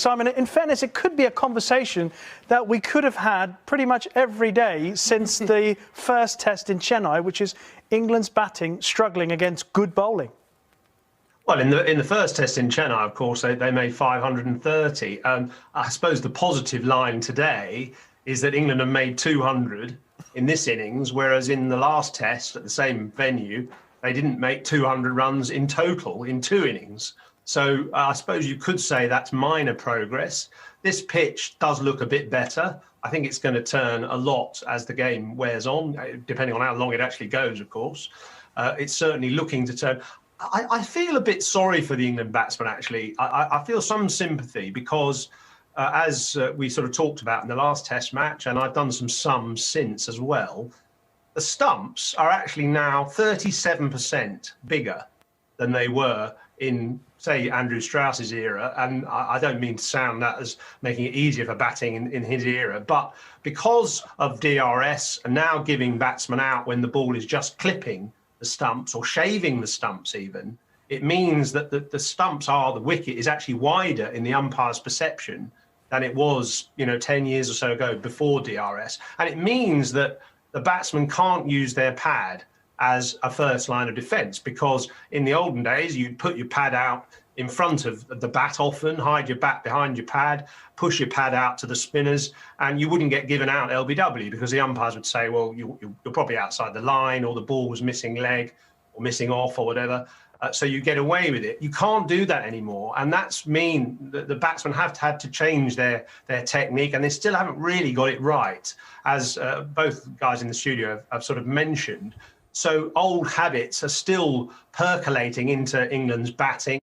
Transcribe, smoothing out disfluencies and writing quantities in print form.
Simon, in fairness, it could be a conversation that we could have had pretty much every day since the first test in Chennai, which is England's batting struggling against good bowling. Well, in the first test in Chennai, of course, they made 530. I suppose the positive line today is that England have made 200 in this innings, whereas in the last test at the same venue, they didn't make 200 runs in total in 2 innings. So I suppose you could say that's minor progress. This pitch does look a bit better. I think it's going to turn a lot as the game wears on, depending on how long it actually goes, of course. It's certainly looking to turn. I feel a bit sorry for the England batsmen, actually. I feel some sympathy because, as we sort of talked about in the last test match, and I've done some sums since as well, the stumps are actually now 37% bigger than they were in, say, Andrew Strauss's era. And I don't mean to sound that as making it easier for batting in his era, but because of DRS and now giving batsmen out when the ball is just clipping the stumps or shaving the stumps even, it means that the stumps the wicket is actually wider in the umpire's perception than it was, 10 years or so ago before DRS. And it means that the batsman can't use their pad as a first line of defence, because in the olden days, you'd put your pad out in front of the bat often, hide your bat behind your pad, push your pad out to the spinners, and you wouldn't get given out LBW because the umpires would say, well, you're probably outside the line, or the ball was missing leg or missing off or whatever. So you get away with it. You can't do that anymore. And that's mean that the batsmen have had to change their technique, and they still haven't really got it right, as both guys in the studio have sort of mentioned. So old habits are still percolating into England's batting.